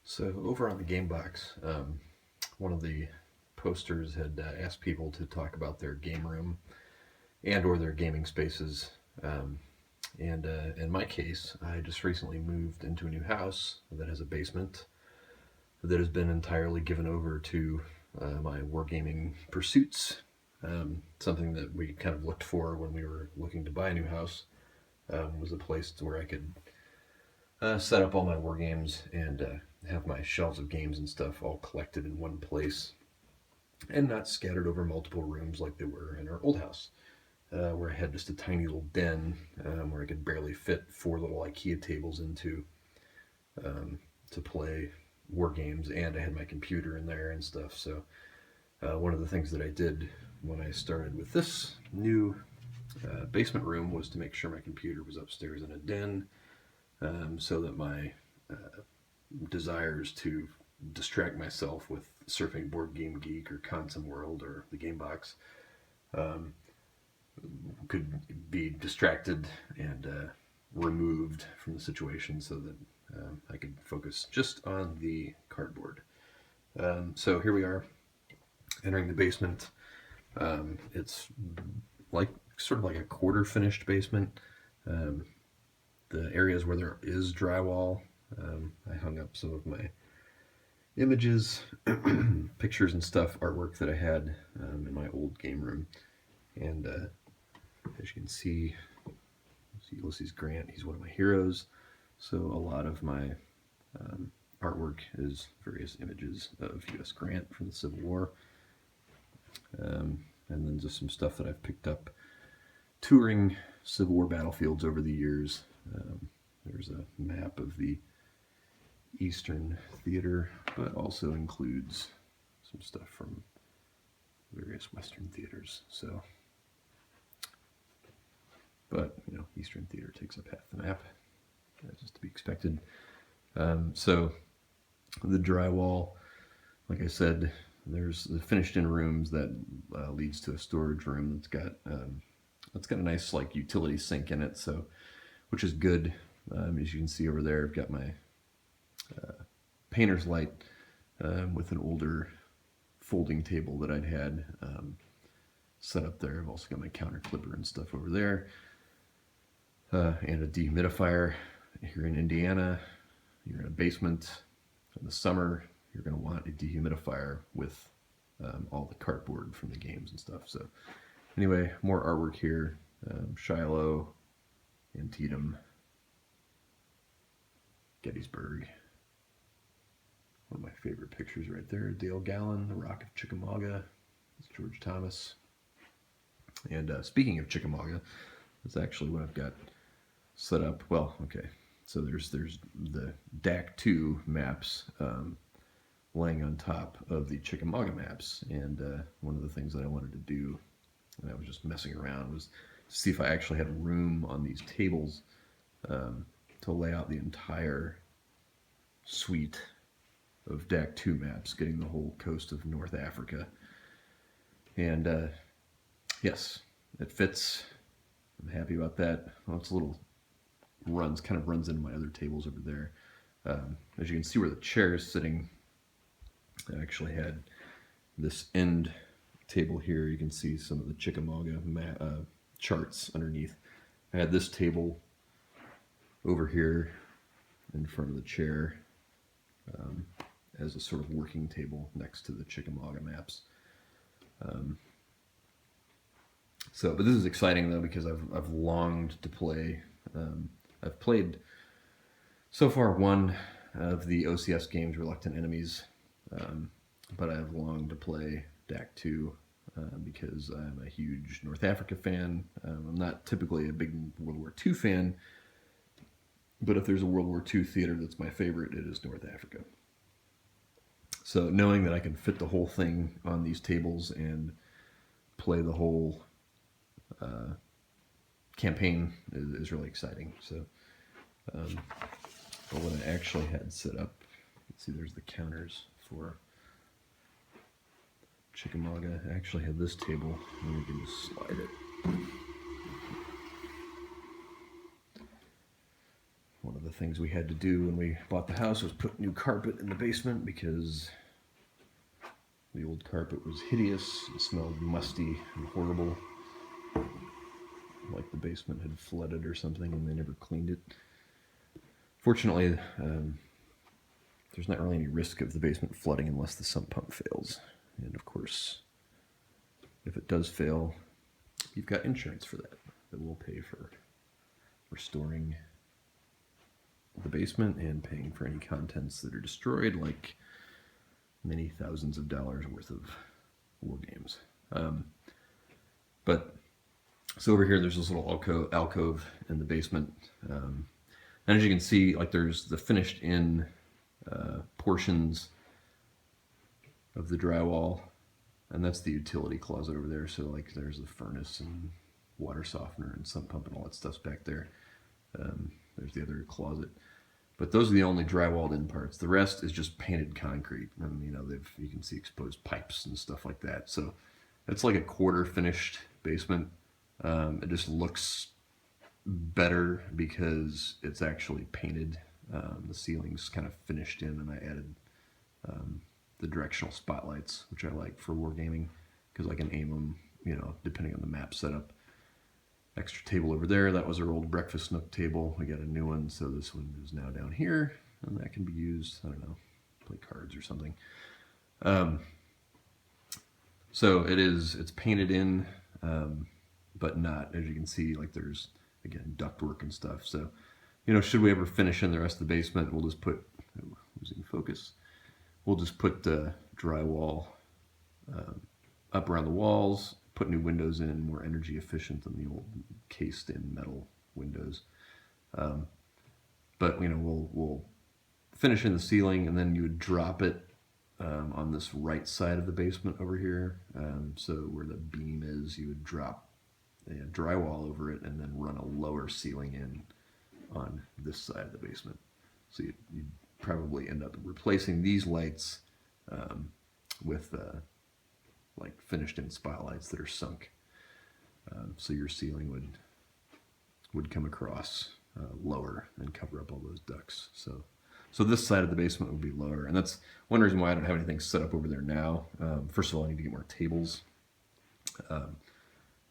So over on the game box, one of the posters had asked people to talk about their game room and or their gaming spaces. Um, and in my case, I just recently moved into a new house that has a basement that has been entirely given over to my wargaming pursuits. Something that we kind of looked for when we were looking to buy a new house was a place where I could set up all my war games and have my shelves of games and stuff all collected in one place and not scattered over multiple rooms like they were in our old house, where I had just a tiny little den where I could barely fit four little IKEA tables into to play war games, and I had my computer in there and stuff. So one of the things that I did when I started with this new basement room was to make sure my computer was upstairs in a den, so that my desires to distract myself with surfing Board Game Geek or Consum World or the Game Box um, could be distracted and removed from the situation so that I could focus just on the cardboard. So here we are entering the basement. It's like sort of like a quarter finished basement. Um, the areas where there is drywall, I hung up some of my images, pictures and stuff, artwork that I had in my old game room. And as you can see Ulysses Grant, he's one of my heroes. So a lot of my artwork is various images of U.S. Grant from the Civil War. And then just some stuff that I've picked up touring Civil War battlefields over the years. There's a map of the Eastern Theater, but also includes some stuff from various Western theaters. So, but Eastern Theater takes up half the map, as is to be expected. So the drywall, like I said, there's the finished-in rooms that leads to a storage room that's got a nice like utility sink in it, so which is good. As you can see over there, I've got my painter's light with an older folding table that I'd had set up there. I've also got my counter clipper and stuff over there, and a dehumidifier. Here in Indiana, you're in a basement in the summer, you're going to want a dehumidifier with all the cardboard from the games and stuff. So anyway, more artwork here. Shiloh, Antietam, Gettysburg. One of my favorite pictures right there. Dale Gallen, the Rock of Chickamauga. It's George Thomas. And speaking of Chickamauga, that's actually what I've got set up. Well, okay. So there's the DAC 2 maps laying on top of the Chickamauga maps. And one of the things that I wanted to do, and I was just messing around, was to see if I actually had room on these tables to lay out the entire suite of DAC 2 maps, getting the whole coast of North Africa. And yes, it fits. I'm happy about that. Well, it's a little kind of runs into my other tables over there. As you can see where the chair is sitting, I actually had this end table here. You can see some of the Chickamauga charts underneath. I had this table over here in front of the chair as a sort of working table next to the Chickamauga maps. But this is exciting though, because I've longed to play. I've played so far one of the OCS games, Reluctant Enemies, but I've longed to play DAC 2 because I'm a huge North Africa fan. I'm not typically a big World War II fan, but if there's a World War II theater that's my favorite, it is North Africa. So knowing that I can fit the whole thing on these tables and play the whole campaign is really exciting. So, but what I actually had set up, let's see, there's the counters for Chickamauga. I actually had this table. We can just slide it. One of the things we had to do when we bought the house was put new carpet in the basement because the old carpet was hideous. It smelled musty and horrible, like the basement had flooded or something and they never cleaned it. Fortunately, there's not really any risk of the basement flooding unless the sump pump fails. And of course, if it does fail, you've got insurance for that will pay for restoring the basement and paying for any contents that are destroyed, like many thousands of dollars worth of Wargames. But so over here, there's this little alcove in the basement, and as you can see, like there's the finished in portions of the drywall, and that's the utility closet over there. So like there's the furnace and water softener and sump pump and all that stuff's back there. There's the other closet. But those are the only drywalled in parts. The rest is just painted concrete. And you know, you can see exposed pipes and stuff like that. So it's like a quarter finished basement. It just looks better because it's actually painted. The ceiling's kind of finished in, and I added the directional spotlights, which I like for wargaming because I can aim them, you know, depending on the map setup. Extra table over there, that was our old breakfast nook table. We got a new one, so this one is now down here, and that can be used, I don't know, play cards or something. So it's painted in, but not, as you can see, like there's, again, ductwork and stuff. So, you know, should we ever finish in the rest of the basement, we'll just put, losing focus, we'll just put the drywall up around the walls, put new windows in, more energy efficient than the old cased in metal windows. But you know, we'll finish in the ceiling, and then you would drop it on this right side of the basement over here. So where the beam is, you would drop drywall over it and then run a lower ceiling in on this side of the basement. So you'd probably end up replacing these lights with like finished in spotlights that are sunk. So your ceiling would come across lower and cover up all those ducts. So this side of the basement would be lower, and that's one reason why I don't have anything set up over there now. First of all, I need to get more tables.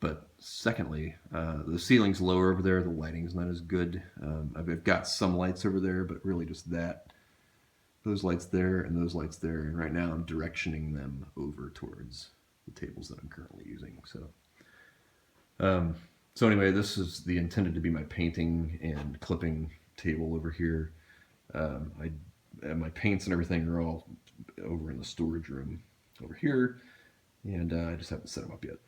But secondly, the ceiling's lower over there, the lighting's not as good. I've got some lights over there, but really just those lights there and those lights there, and right now I'm directioning them over towards the tables that I'm currently using. So anyway, this is intended to be my painting and clipping table over here. My paints and everything are all over in the storage room over here, and I just haven't set them up yet.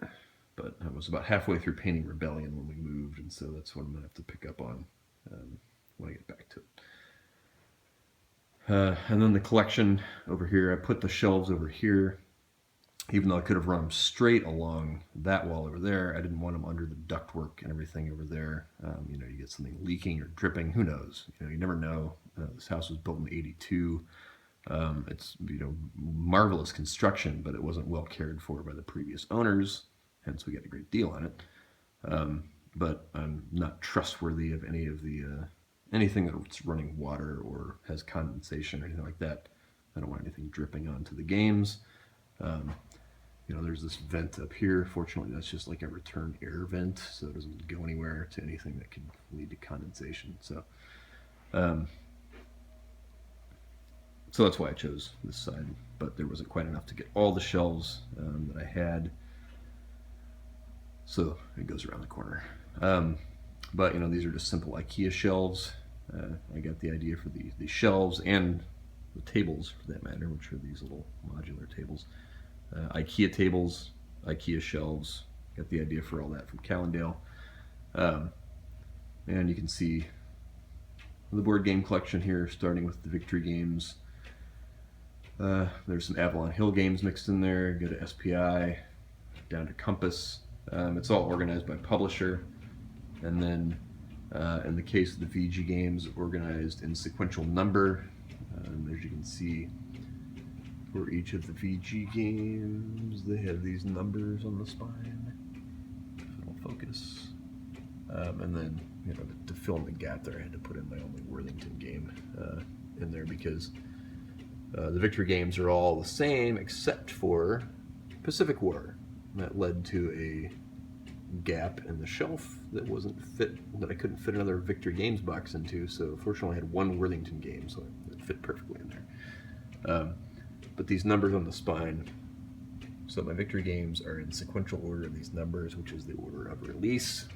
But I was about halfway through painting Rebellion when we moved, and so that's what I'm going to have to pick up on when I get back to it. And then the collection over here, I put the shelves over here. Even though I could have run them straight along that wall over there, I didn't want them under the ductwork and everything over there. You know, you get something leaking or dripping, who knows? You know, you never know. This house was built in '82. It's, you know, marvelous construction, but it wasn't well cared for by the previous owners, hence we got a great deal on it. But I'm not trustworthy of any of the anything that's running water or has condensation or anything like that. I don't want anything dripping onto the games. You know, there's this vent up here. Fortunately, that's just like a return air vent, so it doesn't go anywhere to anything that could lead to condensation. So that's why I chose this side, but there wasn't quite enough to get all the shelves that I had. So it goes around the corner. But, you know, these are just simple IKEA shelves. I got the idea for the shelves and the tables, for that matter, which are these little modular tables. IKEA tables, IKEA shelves. Got the idea for all that from Callendale. And you can see the board game collection here, starting with the Victory games. There's some Avalon Hill games mixed in there. Go to SPI, down to Compass. It's all organized by publisher. And then in the case of the VG games, organized in sequential number. As you can see, for each of the VG games, they have these numbers on the spine. If it'll focus. And then you know, to fill in the gap there, I had to put in my only Worthington game in there because the victory games are all the same except for Pacific War. That led to a gap in the shelf that I couldn't fit another Victory Games box into. So fortunately, I had one Worthington game, so it fit perfectly in there. But these numbers on the spine. So my Victory Games are in sequential order of these numbers, which is the order of release.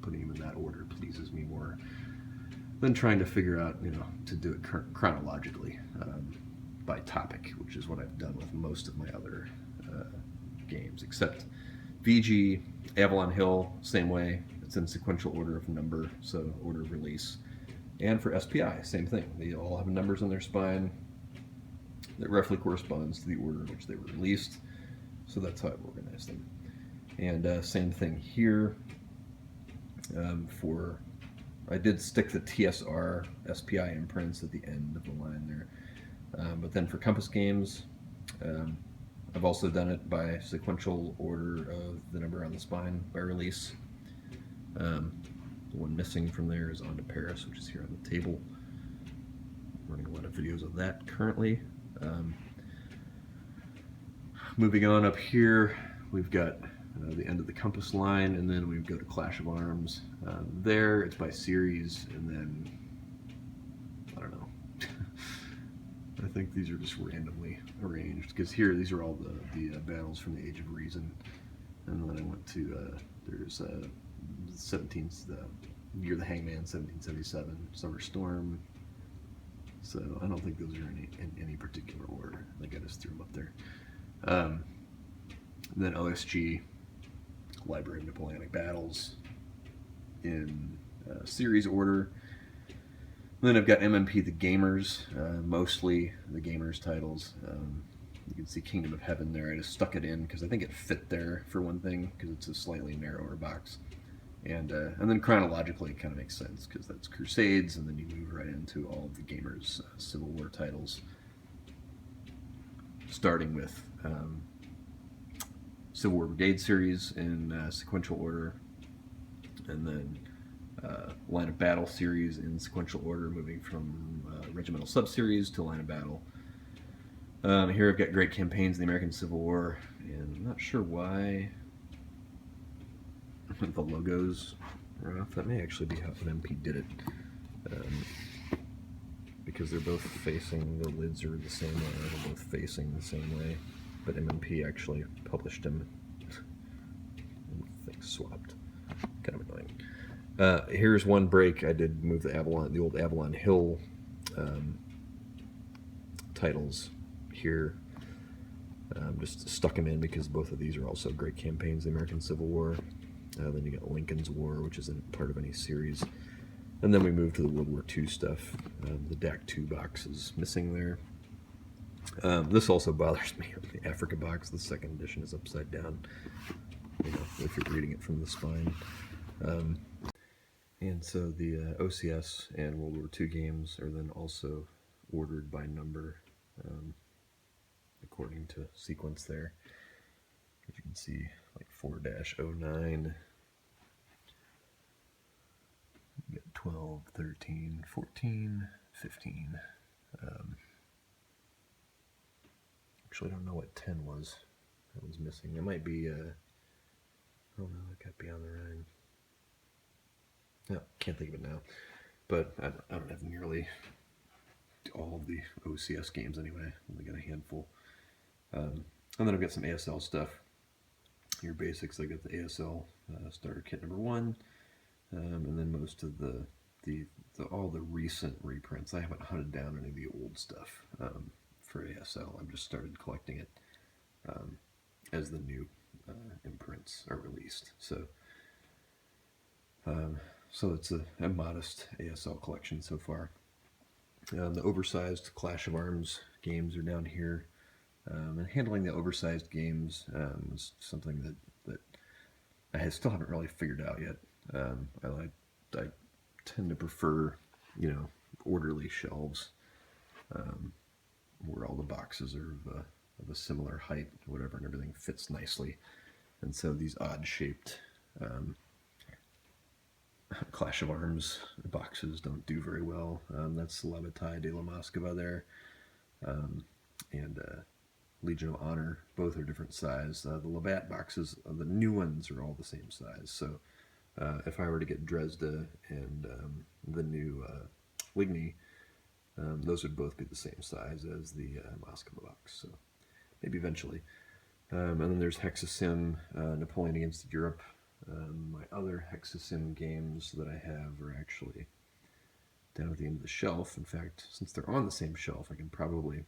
Putting them in that order pleases me more than trying to figure out, you know, to do it chronologically by topic, which is what I've done with most of my other games, except VG, Avalon Hill, same way. It's in sequential order of number, so order of release. And for SPI, same thing. They all have numbers on their spine that roughly corresponds to the order in which they were released. So that's how I've organized them. And same thing here. I did stick the TSR SPI imprints at the end of the line there. But then for Compass games, I've also done it by sequential order of the number on the spine by release. The one missing from there is On to Paris, which is here on the table. I'm running a lot of videos of that currently. Moving on up here, we've got the end of the Compass line, and then we go to Clash of Arms. There, it's by series, and then, I don't know. I think these are just randomly arranged, because here, these are all the battles from the Age of Reason. And then I went to, there's 17th, Year of the Hangman, 1777, Summer Storm. So I don't think those are in any particular order. I think I just threw them up there. Then OSG, Library of Napoleonic Battles, in series order. Then I've got MMP The Gamers, mostly the Gamers titles. You can see Kingdom of Heaven there. I just stuck it in because I think it fit there for one thing, because it's a slightly narrower box. And then chronologically it kind of makes sense because that's Crusades, and then you move right into all of the Gamers Civil War titles, starting with Civil War Brigade series in sequential order, and then Line of Battle series in sequential order, moving from Regimental Sub-Series to Line of Battle. Here I've got Great Campaigns in the American Civil War, and I'm not sure why the logos are off. That may actually be how MP did it, because they're both facing, the lids are the same way, they're both facing the same way, but MMP actually published them and things swapped. Kind of annoying. Here's one break. I did move the old Avalon Hill titles here. Just stuck them in because both of these are also Great Campaigns, the American Civil War. Then you got Lincoln's War, which isn't part of any series. And then we moved to the World War II stuff. The DAC 2 box is missing there. This also bothers me. The Africa box, the second edition, is upside down, you know, if you're reading it from the spine. And so the OCS and World War II games are then also ordered by number, according to sequence there. As you can see, like 4-09, you get 12, 13, 14, 15. Actually, I don't know what 10 was. That was missing. It might be, oh no, it got Beyond the Rhine. No, can't think of it now. But I don't have nearly all of the OCS games anyway. I only got a handful. And then I've got some ASL stuff. Your basics, I got the ASL starter kit number 1, and then most of all the recent reprints. I haven't hunted down any of the old stuff for ASL. I've just started collecting it as the new imprints are released. So it's a modest ASL collection so far. The oversized Clash of Arms games are down here. And handling the oversized games is something that I still haven't really figured out yet. I tend to prefer, you know, orderly shelves where all the boxes are of a similar height, or whatever, and everything fits nicely. And so these odd-shaped Clash of Arms boxes don't do very well. That's La Bataille de la Moscova there, and Legion of Honor. Both are different size. The Labatt boxes, the new ones, are all the same size. So if I were to get Dresda and the new Ligny, those would both be the same size as the Moscow box. So maybe eventually. And then there's Hexasim, Napoleon Against Europe. My other Hexasim games that I have are actually down at the end of the shelf. In fact, since they're on the same shelf, I can probably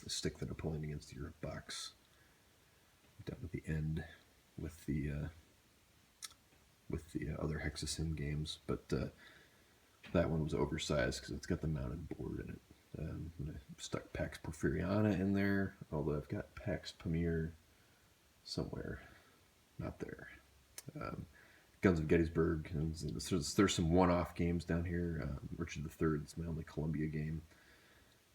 stick the Napoleon Against Europe box down at the end with the other Hexasim games. But that one was oversized because it's got the mounted board in it. I stuck Pax Porfiriana in there, although I've got Pax Pamir somewhere, not there. Guns of Gettysburg, and there's some one-off games down here. Richard III is my only Columbia game.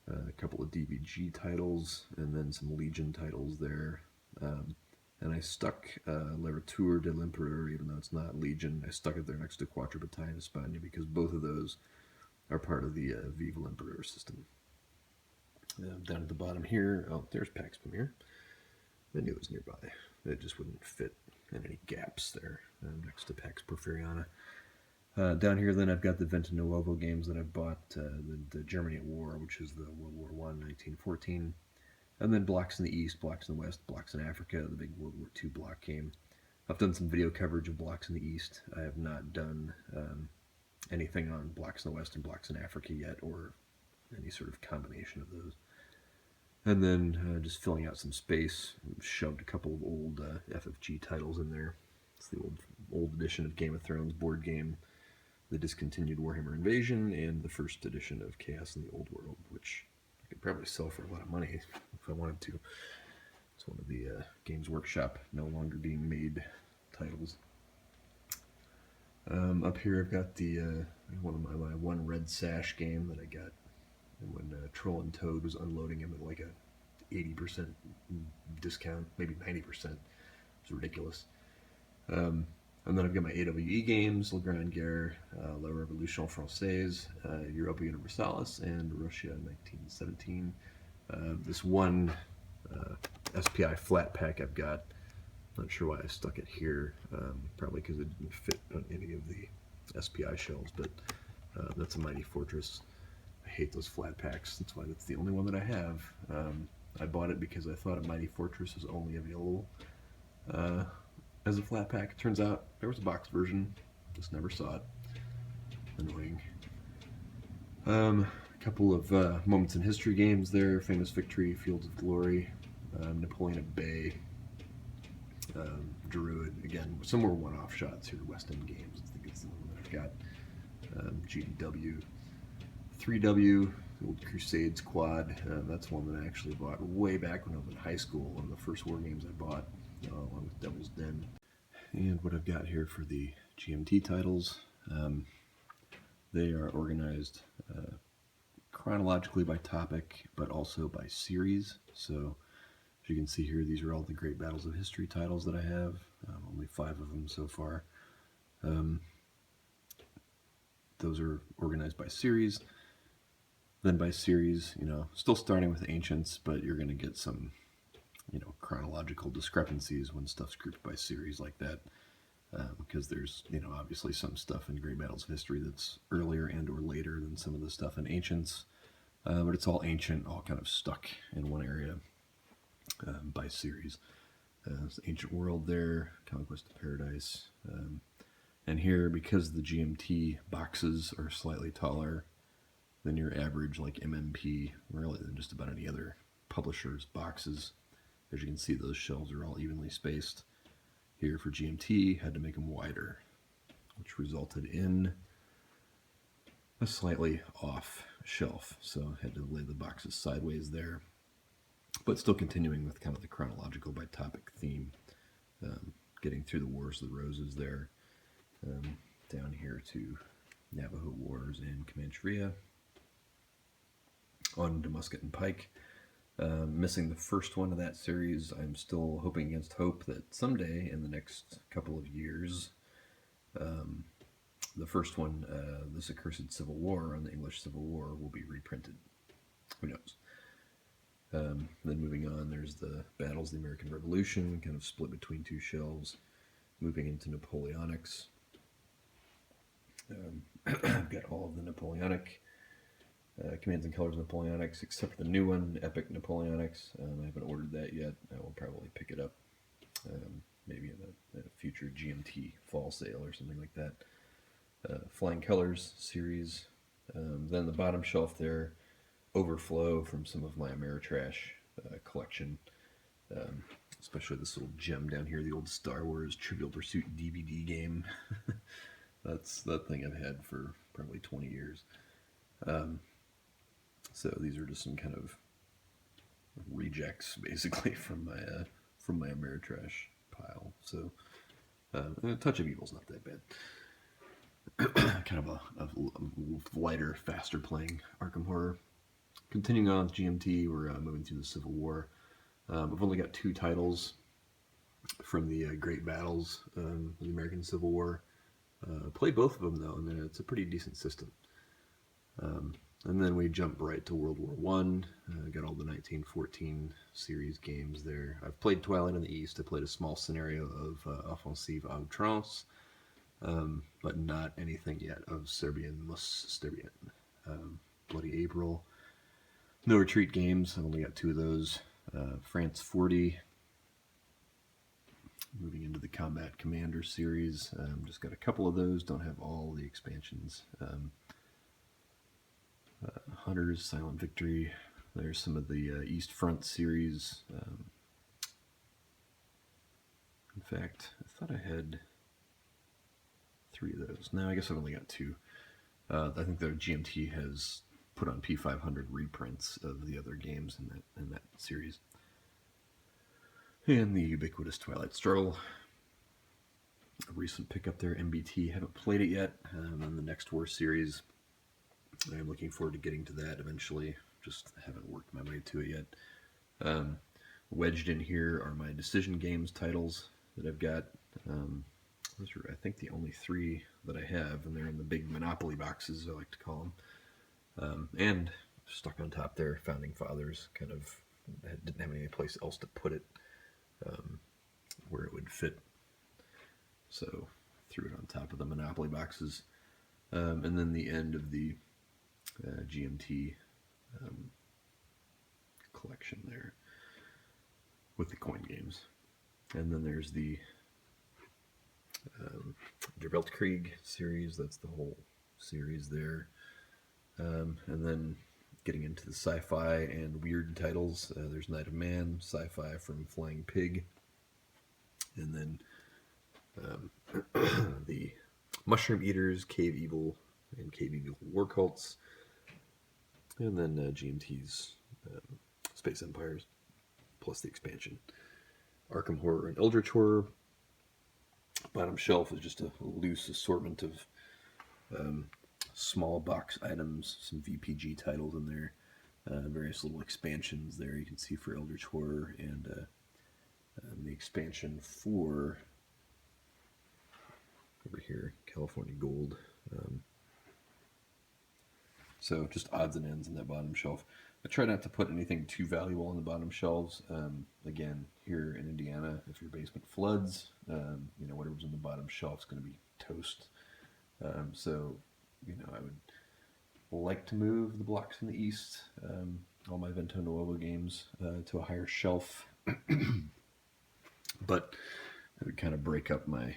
A couple of DBG titles, and then some Legion titles there. And I stuck Le Retour de l'Empereur, even though it's not Legion. I stuck it there next to Quatre Bataille d'Espagne because both of those are part of the Vive l'Empereur system. Down at the bottom here, oh, there's Pax Pamir. I knew it was nearby. It just wouldn't fit in any gaps there next to Pax Porfiriana. Down here, then, I've got the Venta Nuovo games that I bought, the Germany at War, which is the World War I, 1914. And then Blocks in the East, Blocks in the West, Blocks in Africa, the big World War II block game. I've done some video coverage of Blocks in the East. I have not done anything on Blocks in the West and Blocks in Africa yet, or any sort of combination of those. And then just filling out some space, shoved a couple of old FFG titles in there. It's the old edition of Game of Thrones board game, the discontinued Warhammer Invasion, and the first edition of Chaos in the Old World, which I could probably sell for a lot of money if I wanted to. It's one of the Games Workshop no longer being made titles. Up here I've got the one of my one Red Sash game that I got when Troll and Toad was unloading him at like a 80% discount, maybe 90%. It was ridiculous. And then I've got my AWE games, La Grande Guerre, La Révolution Française, Europa Universalis, and Russia 1917. This one SPI flat pack I've got, not sure why I stuck it here, probably because it didn't fit on any of the SPI shelves, but that's a Mighty Fortress. I hate those flat packs. That's why that's the only one that I have. I bought it because I thought a Mighty Fortress was only available as a flat pack. Turns out there was a box version, just never saw it. Annoying. A couple of Moments in History games there. Famous Victory, Fields of Glory, Napoleon at Bay, Druid. Again, some more one-off shots here. West End Games, I think it's the one that I've got. GDW. 3W, the old Crusades quad. That's one that I actually bought way back when I was in high school. One of the first war games I bought, along with Devil's Den. And what I've got here for the GMT titles, they are organized chronologically by topic, but also by series. So, as you can see here, these are all the Great Battles of History titles that I have. Only 5 of them so far. Those are organized by series. Then by series, still starting with Ancients, but you're going to get some, chronological discrepancies when stuff's grouped by series like that. Because there's, obviously some stuff in Great Battles of History that's earlier and or later than some of the stuff in Ancients. But it's all ancient, all kind of stuck in one area by series. There's the Ancient World there, Conquest of Paradise. And here, because the GMT boxes are slightly taller than your average, like MMP, really than just about any other publisher's boxes, as you can see, those shelves are all evenly spaced. Here for GMT, had to make them wider, which resulted in a slightly off shelf. So I had to lay the boxes sideways there, but still continuing with kind of the chronological by topic theme, getting through the Wars of the Roses there, down here to Navajo Wars and Comancheria, on to Musket and Pike. Missing the first one of that series. I'm still hoping against hope that someday in the next couple of years The first one, This Accursed Civil War on the English Civil War, will be reprinted. Who knows? Then moving on, there's the Battles of the American Revolution, kind of split between two shelves. Moving into Napoleonics. I've got all of the Napoleonic Commands and Colors Napoleonics, except for the new one, Epic Napoleonics. I haven't ordered that yet. I will probably pick it up maybe in a future GMT fall sale or something like that. Flying Colors series. Then the bottom shelf there, overflow from some of my Ameritrash collection. Especially this little gem down here, the old Star Wars Trivial Pursuit DVD game. That's that thing I've had for probably 20 years. So these are just some kind of rejects, basically, from my Ameritrash pile. So A Touch of Evil's not that bad. Kind of a lighter, faster playing Arkham Horror. Continuing on with GMT, we're moving through the Civil War. We've only got 2 titles from the Great Battles of the American Civil War. Played both of them, though, and it's a pretty decent system. And then we jump right to World War One. Got all the 1914 series games there. I've played Twilight in the East. I played a small scenario of Offensive Outrance, but not anything yet of Serbian Serbian. Bloody April. No Retreat games. I've only got 2 of those. France 40. Moving into the Combat Commander series. Just got a couple of those. Don't have all the expansions. Hunters, Silent Victory. There's some of the East Front series. In fact, I thought I had 3 of those. No, I guess I've only got 2. I think the GMT has put on P500 reprints of the other games in that series. And the ubiquitous Twilight Struggle. A recent pickup there, MBT. Haven't played it yet. On the Next War series. I'm looking forward to getting to that eventually. Just haven't worked my way to it yet. Wedged in here are my Decision Games titles that I've got. Those are, I think, the only 3 that I have, and they're in the big Monopoly boxes, I like to call them. And stuck on top there, Founding Fathers. Kind of didn't have any place else to put it where it would fit, so threw it on top of the Monopoly boxes. And then the end of the GMT collection there with the coin games. And then there's the Der Weltkrieg series. That's the whole series there. And then getting into the sci-fi and weird titles, there's Night of Man, sci-fi from Flying Pig, and then the Mushroom Eaters, Cave Evil, and Cave Evil War Cults, and then GMT's Space Empires, plus the expansion. Arkham Horror and Eldritch Horror. Bottom shelf is just a loose assortment of small box items, some VPG titles in there, various little expansions there you can see for Eldritch Horror, and the expansion for, over here, California Gold. So just odds and ends in that bottom shelf. I try not to put anything too valuable on the bottom shelves. Again, here in Indiana, if your basement floods, whatever's on the bottom shelf is going to be toast. So, I would like to move the blocks in the east, all my Vento Nuovo games, to a higher shelf. But it would kind of break up my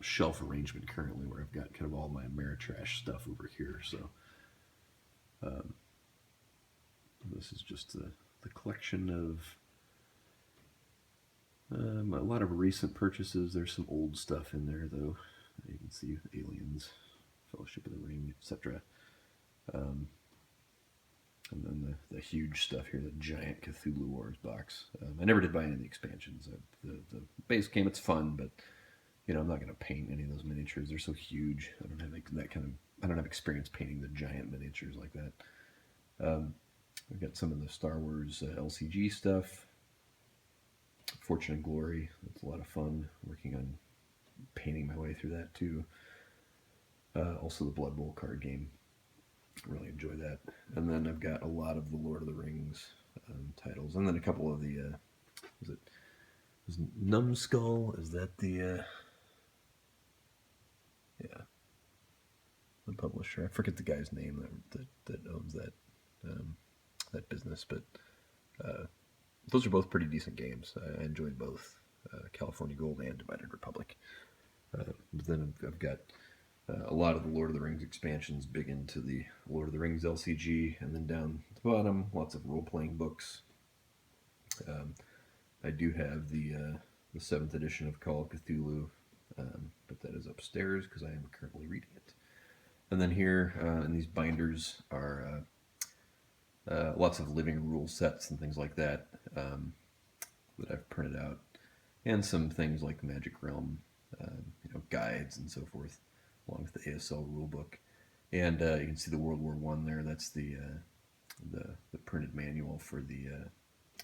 shelf arrangement currently, where I've got kind of all my Ameritrash stuff over here. So this is just the collection of a lot of recent purchases. There's some old stuff in there, though. You can see Aliens, Fellowship of the Ring, etc. And then the huge stuff here, the giant Cthulhu Wars box. I never did buy any of the expansions. The base game, it's fun, but I'm not going to paint any of those miniatures. They're so huge. I don't have experience painting the giant miniatures like that. We've got some of the Star Wars LCG stuff. Fortune and Glory. It's a lot of fun working on painting my way through that too. Also the Blood Bowl card game. Really enjoy that. And then I've got a lot of the Lord of the Rings titles, and then a couple of the is Numbskull? Is that the yeah, the publisher? I forget the guy's name that owns that business, but those are both pretty decent games. I enjoyed both California Gold and Divided Republic. But then I've got a lot of the Lord of the Rings expansions, big into the Lord of the Rings LCG, and then down at the bottom, lots of role-playing books. I do have the 7th edition of Call of Cthulhu, but that is upstairs because I am currently reading it. And then here in these binders are lots of living rule sets and things like that that I've printed out, and some things like the Magic Realm, guides and so forth, along with the ASL rulebook. And you can see the World War I there. That's the printed manual for the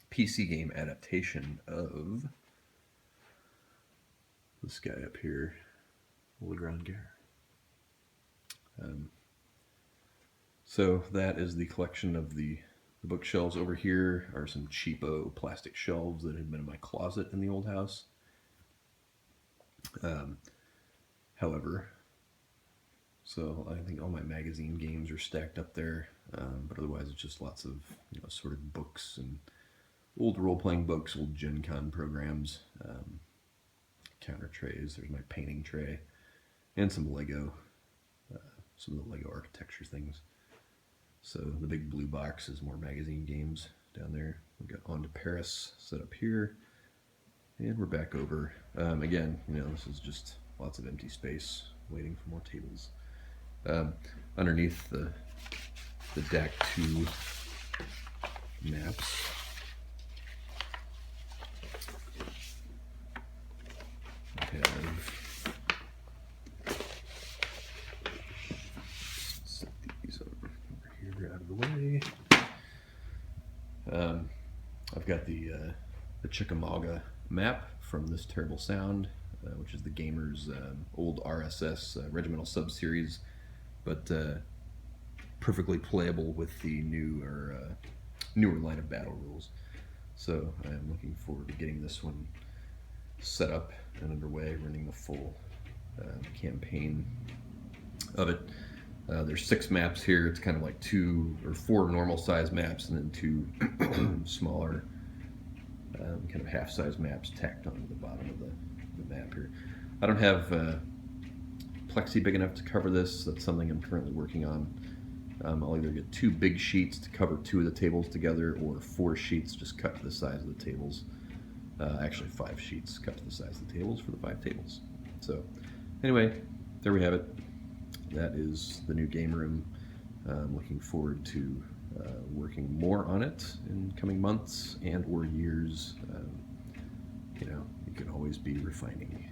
PC game adaptation of this guy up here, Le Grand Guerre. So that is the collection of the bookshelves. Over here are some cheapo plastic shelves that had been in my closet in the old house. However, so I think all my magazine games are stacked up there, but otherwise it's just lots of sorted books and old role-playing books, old Gen Con programs, counter trays. There's my painting tray, and some Lego, some of the Lego architecture things. So the big blue box is more magazine games down there. We've got On to Paris set up here, and we're back over. Again, this is just lots of empty space waiting for more tables. Underneath the DAC 2 maps, I have, set these over here out of the way. I've got the Chickamauga map from This Terrible Sound, which is the gamer's old RSS regimental sub-series, but perfectly playable with the newer line of battle rules. So I am looking forward to getting this one set up and underway, running the full campaign of it. There's 6 maps here. It's kind of like 2 or 4 normal size maps, and then 2 smaller kind of half-size maps tacked onto the bottom of the map here. I don't have plexi big enough to cover this. That's something I'm currently working on. I'll either get 2 big sheets to cover 2 of the tables together, or 4 sheets just cut to the size of the tables. Actually 5 sheets cut to the size of the tables for the 5 tables. So anyway, there we have it. That is the new game room. I'm looking forward to working more on it in coming months and or years. You can always be refining.